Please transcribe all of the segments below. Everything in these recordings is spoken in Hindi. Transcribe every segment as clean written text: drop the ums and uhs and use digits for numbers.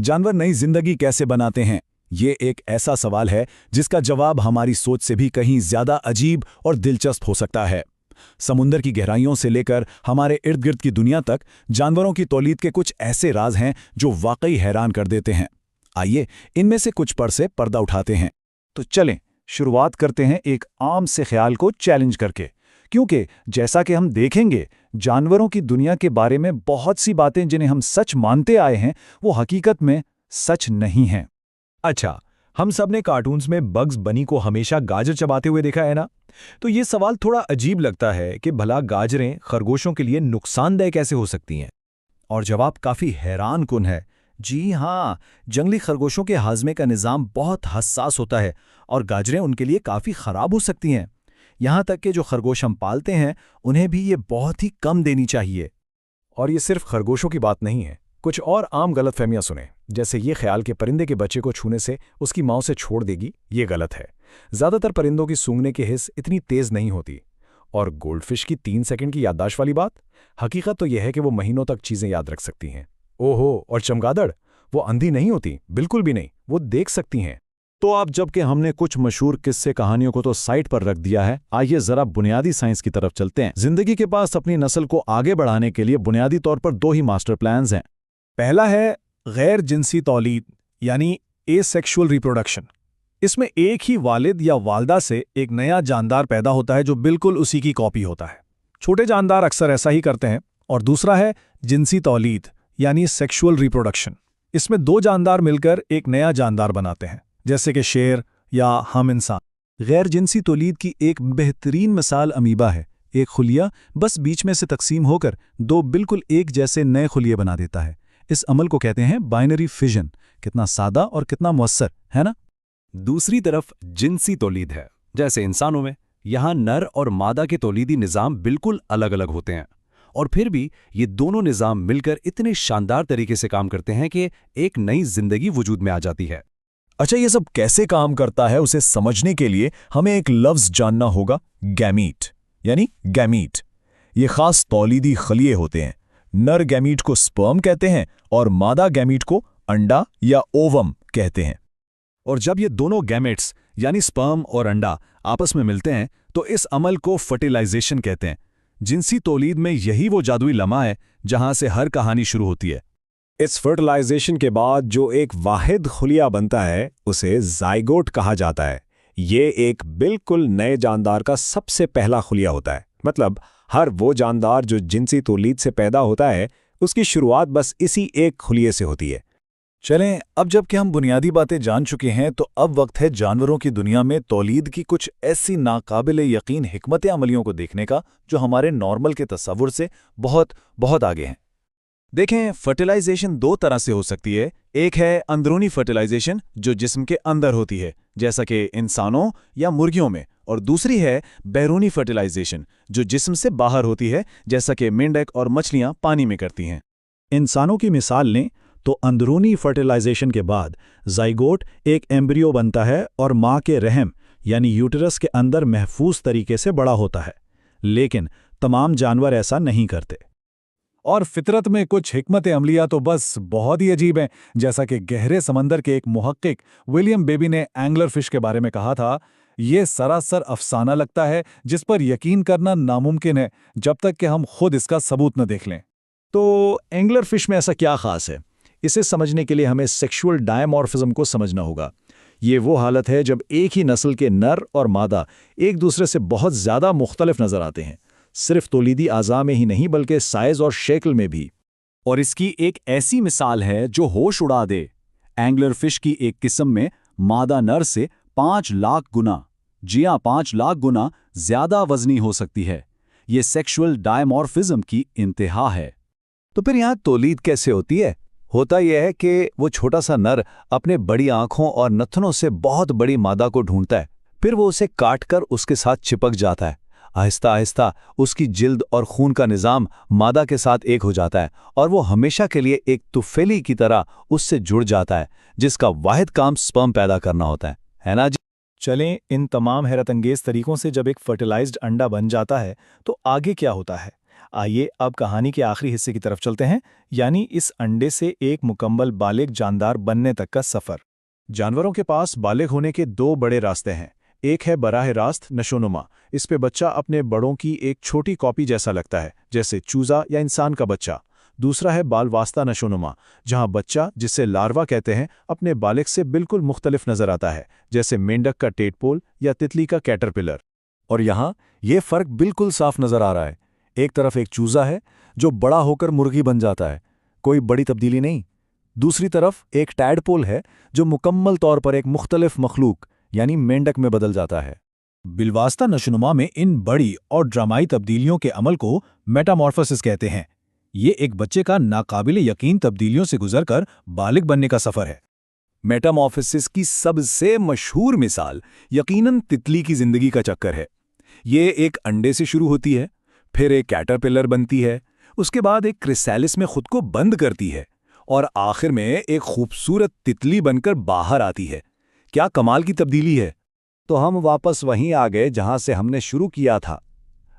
जानवर नई जिंदगी कैसे बनाते हैं? ये एक ऐसा सवाल है जिसका जवाब हमारी सोच से भी कहीं ज्यादा अजीब और दिलचस्प हो सकता है। समुंदर की गहराइयों से लेकर हमारे इर्द गिर्द की दुनिया तक जानवरों की तौलीद के कुछ ऐसे राज हैं जो वाकई हैरान कर देते हैं। आइए इनमें से कुछ पर से पर्दा उठाते हैं। तो चलें शुरुआत करते हैं एक आम से ख्याल को चैलेंज करके, क्योंकि जैसा कि हम देखेंगे जानवरों की दुनिया के बारे में बहुत सी बातें जिन्हें हम सच मानते आए हैं वो हकीकत में सच नहीं हैं। अच्छा, हम सब ने कार्टून्स में बग्स बनी को हमेशा गाजर चबाते हुए देखा है ना? तो ये सवाल थोड़ा अजीब लगता है कि भला गाजरें खरगोशों के लिए नुकसानदायक कैसे हो सकती हैं? और जवाब काफी हैरानकुन है। जी हाँ, जंगली खरगोशों के हाजमे का निज़ाम बहुत हसास होता है और गाजरें उनके लिए काफी खराब हो सकती हैं। यहाँ तक कि जो खरगोश हम पालते हैं उन्हें भी ये बहुत ही कम देनी चाहिए। और ये सिर्फ खरगोशों की बात नहीं है। कुछ और आम गलतफहमियां सुने, जैसे ये ख्याल कि परिंदे के बच्चे को छूने से उसकी माँ उसे छोड़ देगी। ये गलत है। ज़्यादातर परिंदों की सूंघने की हिस्स इतनी तेज़ नहीं होती। और गोल्डफिश की 3 सेकंड की याददाश्त वाली बात, हकीकत तो यह है कि वो महीनों तक चीज़ें याद रख सकती हैं। ओहो, और चमगादड़, वो अंधी नहीं होती, बिल्कुल भी नहीं, वो देख सकती हैं। तो अब जबकि हमने कुछ मशहूर किस्से कहानियों को तो साइड पर रख दिया है, आइए जरा बुनियादी साइंस की तरफ चलते हैं। जिंदगी के पास अपनी नस्ल को आगे बढ़ाने के लिए बुनियादी तौर पर 2 ही मास्टर प्लान्स हैं। पहला है गैर जिनसी तौलीद यानी एसेक्सुअल रिप्रोडक्शन। इसमें एक ही वालिद या वालदा से एक नया जानदार पैदा होता है जो बिल्कुल उसी की कॉपी होता है। छोटे जानदार अक्सर ऐसा ही करते हैं। और दूसरा है जिनसी तौलीद यानी सेक्सुअल रिप्रोडक्शन। इसमें 2 जानदार मिलकर एक नया जानदार बनाते हैं, जैसे कि शेर या हम इंसान। गैर जिनसी तौलीद की एक बेहतरीन मिसाल अमीबा है। एक खुलिया बस बीच में से तकसीम होकर 2 बिल्कुल एक जैसे नए खुलिये बना देता है। इस अमल को कहते हैं बाइनरी फिजन। कितना सादा और कितना मुअस्सर है ना? दूसरी तरफ जिनसी तौलीद है, जैसे इंसानों में। यहाँ नर और मादा के तौलीदी निज़ाम बिल्कुल अलग अलग होते हैं, और फिर भी ये दोनों निज़ाम मिलकर इतने शानदार तरीके से काम करते हैं कि एक नई जिंदगी वजूद में आ जाती है। अच्छा, ये सब कैसे काम करता है उसे समझने के लिए हमें एक लफ्ज़ जानना होगा, गैमीट यानी गैमीट। ये खास तौलीदी खलिये होते हैं। नर गैमीट को स्पर्म कहते हैं और मादा गैमीट को अंडा या ओवम कहते हैं। और जब ये दोनों गैमेट्स यानी स्पर्म और अंडा आपस में मिलते हैं तो इस अमल को फर्टिलाइजेशन कहते हैं। जिनसी तौलीद में यही वो जादुई लम्हा है जहां से हर कहानी शुरू होती है। इस फर्टिलाइजेशन के बाद जो एक वाहिद खुलिया बनता है उसे ज़ाइगोट कहा जाता है। ये एक बिल्कुल नए जानदार का सबसे पहला खुलिया होता है। मतलब हर वो जानदार जो जिनसी तौलीद से पैदा होता है उसकी शुरुआत बस इसी एक खुलिये से होती है। चलें, अब जबकि हम बुनियादी बातें जान चुके हैं तो अब वक्त है जानवरों की दुनिया में तौलीद की कुछ ऐसी नाकाबिले यकीन हिकमत अमलियों को देखने का जो हमारे नॉर्मल के तस्वुर से बहुत बहुत आगे हैं। देखें, फर्टिलाइजेशन 2 तरह से हो सकती है। एक है अंदरूनी फर्टिलाइजेशन जो जिस्म के अंदर होती है, जैसा कि इंसानों या मुर्गियों में, और दूसरी है बैरूनी फर्टिलाइजेशन जो जिस्म से बाहर होती है, जैसा कि मेंढक और मछलियां पानी में करती हैं। इंसानों की मिसाल लें तो अंदरूनी फर्टिलाइजेशन के बाद ज़ाइगोट एक एम्ब्रियो बनता है और माँ के रहम यानी यूटेरस के अंदर महफूज तरीके से बड़ा होता है। लेकिन तमाम जानवर ऐसा नहीं करते। और फितरत में कुछ हिकमत अमलिया तो बस बहुत ही अजीब हैं, जैसा कि गहरे समंदर के एक मुहक्किक विलियम बेबी ने एंगलर फिश के बारे में कहा था। ये सरासर अफसाना लगता है जिस पर यकीन करना नामुमकिन है जब तक कि हम खुद इसका सबूत न देख लें। तो एंगलर फिश में ऐसा क्या खास है? इसे समझने के लिए हमें सेक्सुअल डायमॉर्फिज्म को समझना होगा। ये वो हालत है जब एक ही नस्ल के नर और मादा एक दूसरे से बहुत ज़्यादा मुख्तलिफ नज़र आते हैं, सिर्फ तौलीदी आज़ा में ही नहीं बल्कि साइज़ और शक्ल में भी। और इसकी एक ऐसी मिसाल है जो होश उड़ा दे। एंगलर फिश की एक किस्म में मादा नर से 5 लाख गुना, जी हाँ 5 लाख गुना ज़्यादा वज़नी हो सकती है। ये सेक्सुअल डायमॉर्फिज्म की इंतहा है। तो फिर यहाँ तौलीद कैसे होती है? होता यह है कि वो छोटा सा नर अपने बड़ी आंखों और नथनों से बहुत बड़ी मादा को ढूंढता है, फिर वो उसे काटकर उसके साथ चिपक जाता है। आहिस्ता आहिस्ता उसकी जिल्द और खून का निज़ाम मादा के साथ एक हो जाता है और वो हमेशा के लिए एक तुफेली की तरह उससे जुड़ जाता है, जिसका वाहिद काम स्पर्म पैदा करना होता है ना जी? चलें, इन तमाम हैरतअंगेज़ तरीकों से जब एक फर्टिलाइज्ड अंडा बन जाता है तो आगे क्या होता है? आइए अब कहानी के आखिरी हिस्से की तरफ चलते हैं, यानी इस अंडे से एक मुकम्मल बालिग जानदार बनने तक का सफर। जानवरों के पास बालिग होने के दो बड़े रास्ते हैं। एक है बराह रास्त नशोनुमा। इस पे बच्चा अपने बड़ों की एक छोटी कॉपी जैसा लगता है, जैसे चूजा या इंसान का बच्चा। दूसरा है बाल वास्ता नशोनुमा, जहां बच्चा, जिसे लार्वा कहते हैं, अपने बालिग से बिल्कुल मुख्तलिफ नजर आता है, जैसे मेंढक का टेडपोल या तितली का कैटरपिलर। और यहाँ ये फर्क बिल्कुल साफ नजर आ रहा है। एक तरफ एक चूजा है जो बड़ा होकर मुर्गी बन जाता है, कोई बड़ी तब्दीली नहीं। दूसरी तरफ एक टैडपोल है जो मुकम्मल तौर पर एक मुख्तलिफ मखलूक यानी मेंढक में बदल जाता है। बिलवास्ता नशोनुमा में इन बड़ी और ड्रामाई तब्दीलियों के अमल को मेटामॉर्फोसिस कहते हैं। ये एक बच्चे का नाकाबिले यकीन तब्दीलियों से गुजरकर बालिग बनने का सफर है। मेटामॉर्फोसिस की सबसे मशहूर मिसाल यकीनन तितली की जिंदगी का चक्कर है। ये एक अंडे से शुरू होती है, फिर एक कैटरपिलर बनती है, उसके बाद एक क्रिसैलिस में खुद को बंद करती है और आखिर में एक खूबसूरत तितली बनकर बाहर आती है। क्या कमाल की तब्दीली है। तो हम वापस वहीं आ गए जहां से हमने शुरू किया था।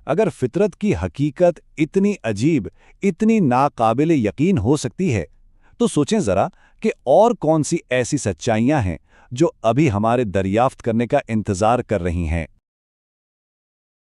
अगर फितरत की हकीकत इतनी अजीब, इतनी नाकाबिले यकीन हो सकती है, तो सोचें जरा कि और कौन सी ऐसी सच्चाइयां हैं जो अभी हमारे दरियाफ्त करने का इंतजार कर रही हैं।